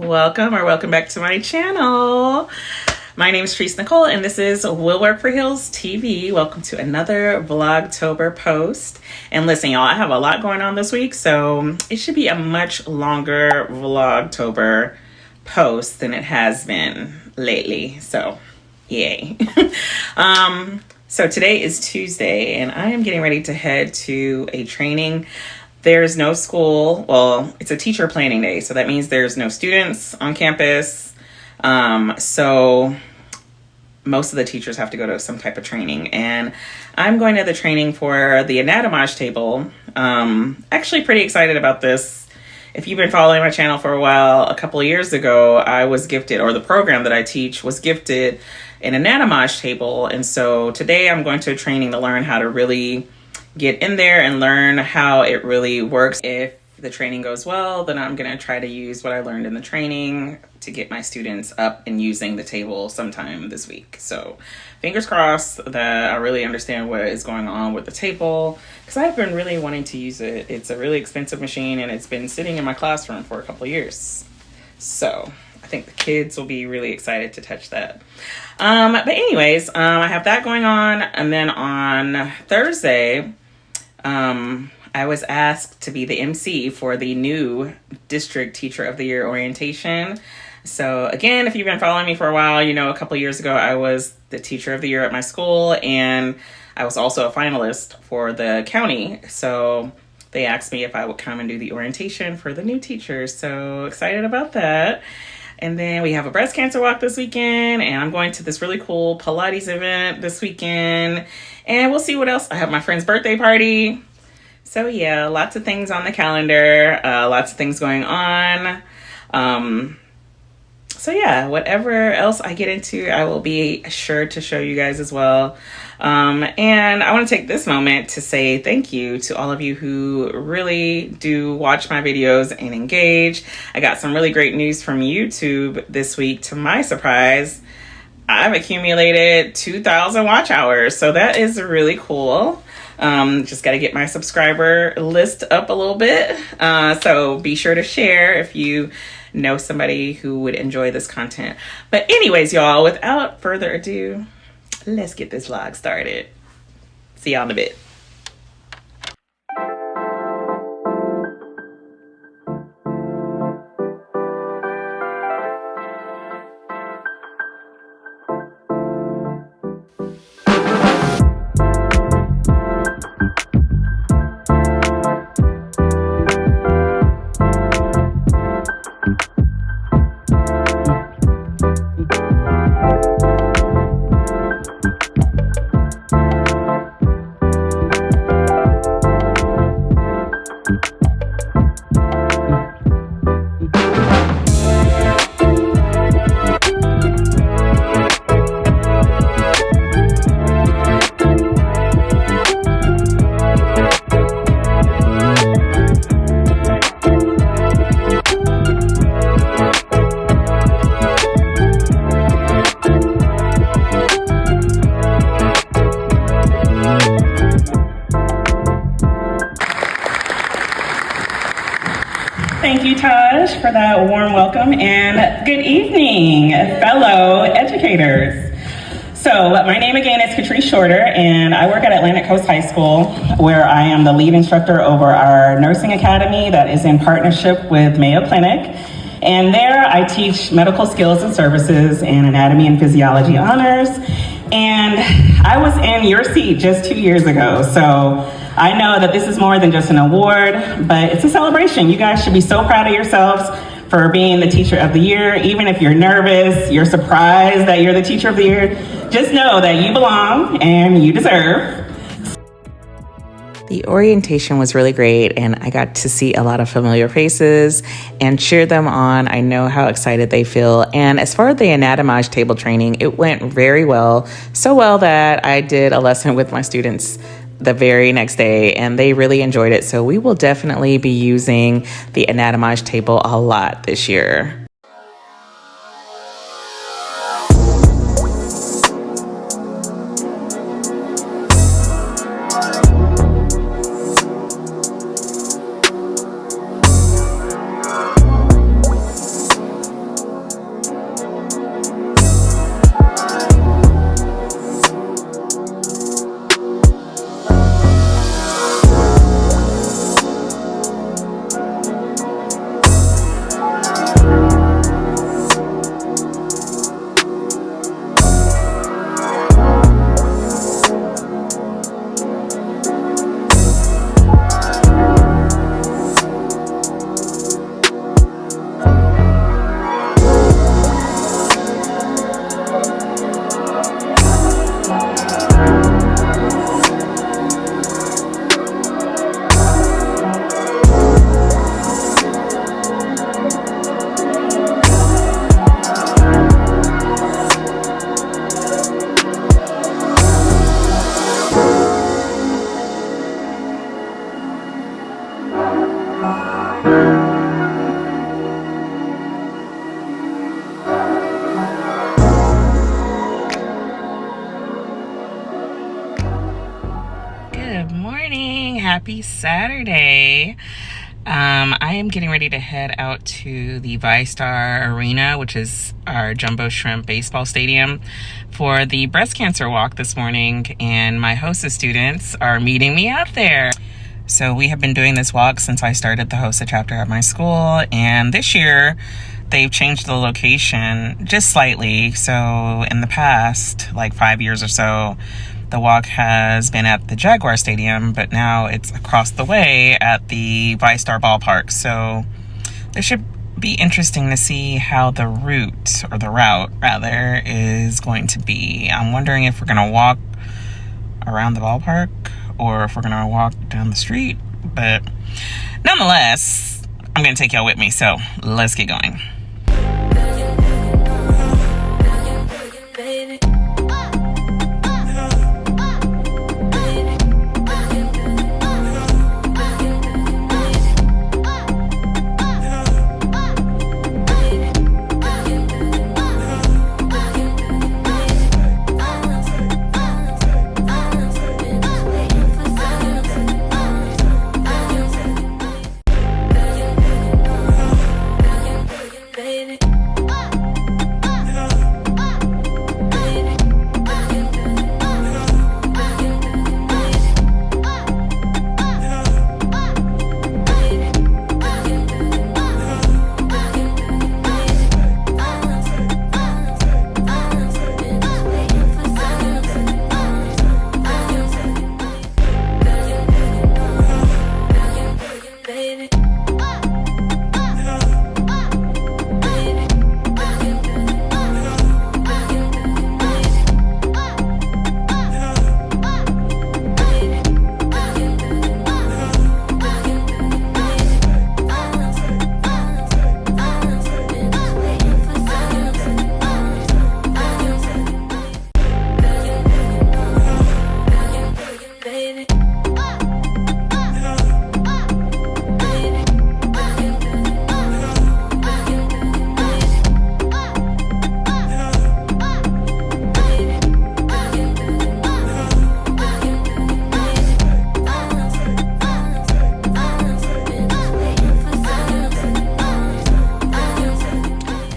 welcome back to my channel. My name is Trice Nicole and this is WillWorkForHeels TV. Welcome to another Vlogtober post. And listen, y'all, I have a lot going on this week, so it should be a much longer Vlogtober post than it has been lately. So, yay. So today is Tuesday and I am getting ready to head to a training. There's no school. Well, it's a teacher planning day, so that means there's no students on campus. So most of the teachers have to go to some type of training, and I'm going to the training for the anatomage table. Actually pretty excited about this. If you've been following my channel for a while, a couple of years ago, I was gifted, or the program that I teach was gifted, an anatomage table. And so today I'm going to a training to learn how to really get in there and learn how it really works. If the training goes well, then I'm going to try to use what I learned in the training to get my students up and using the table sometime this week. So fingers crossed that I really understand what is going on with the table, because I've been really wanting to use it. It's a really expensive machine and it's been sitting in my classroom for a couple of years. So I think the kids will be really excited to touch that. But anyways, I have that going on. And then on Thursday, I was asked to be the MC for the new District Teacher of the Year orientation. So again, if you've been following me for a while, you know, a couple of years ago, I was the Teacher of the Year at my school, and I was also a finalist for the county. So they asked me if I would come and do the orientation for the new teachers. So excited about that. And then we have a breast cancer walk this weekend, and I'm going to this really cool Pilates event this weekend, and we'll see what else. I have my friend's birthday party. So yeah, lots of things on the calendar, lots of things going on. So yeah, whatever else I get into, I will be sure to show you guys as well. And I want to take this moment to say thank you to all of you who really do watch my videos and engage. I got some really great news from YouTube this week. To my surprise, I've accumulated 2,000 watch hours. So that is really cool. Just got to get my subscriber list up a little bit. So be sure to share if you know somebody who would enjoy this content. But anyways, y'all, without further ado, let's get this vlog started. See y'all in a bit. Thank you, Taj, for that warm welcome, and good evening, fellow educators. So my name again is Trice Shorter, and I work at Atlantic Coast High School, where I am the lead instructor over our nursing academy that is in partnership with Mayo Clinic. And there I teach medical skills and services and anatomy and physiology honors. And I was in your seat just 2 years ago, so I know that this is more than just an award, but it's a celebration. You guys should be so proud of yourselves for being the Teacher of the Year. Even if you're nervous, you're surprised that you're the Teacher of the Year, just know that you belong and you deserve. The orientation was really great, and I got to see a lot of familiar faces and cheer them on. I know how excited they feel. And as far as the anatomage table training, it went very well. So well that I did a lesson with my students the very next day, and they really enjoyed it. So we will definitely be using the anatomage table a lot this year. happy Saturday. I am getting ready to head out to the ViStar Arena, which is our Jumbo Shrimp baseball stadium, for the breast cancer walk this morning, and my HOSA students are meeting me out there. So we have been doing this walk since I started the HOSA chapter at my school, and this year they've changed the location just slightly. So in the past, like 5 years or so, the walk has been at the Jaguar Stadium, but now it's across the way at the ViStar ballpark. So this should be interesting to see how the route rather is going to be. I'm wondering if we're going to walk around the ballpark or if we're going to walk down the street. But nonetheless, I'm going to take y'all with me. So let's get going.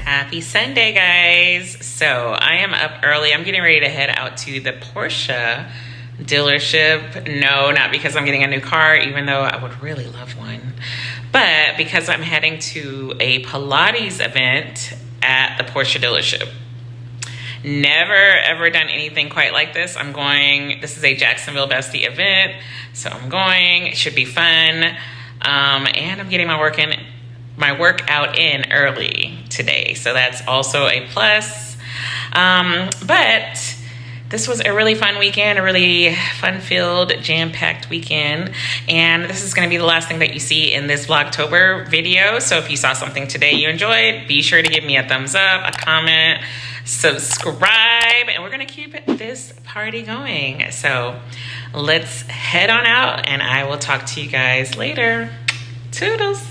Happy Sunday, guys. So I am up early. I'm getting ready to head out to the Porsche dealership. No, not because I'm getting a new car, even though I would really love one, but because I'm heading to a Pilates event at the Porsche dealership. Never ever done anything quite like this. This is a Jacksonville Bestie event, so I'm going. It should be fun. And I'm getting my workout in early today, so that's also a plus. But this was a really fun weekend, a really fun-filled, jam-packed weekend, and this is going to be the last thing that you see in this Vlogtober video. So if you saw something today you enjoyed, be sure to give me a thumbs up, a comment, subscribe, and we're going to keep this party going. So let's head on out, and I will talk to you guys later. Toodles!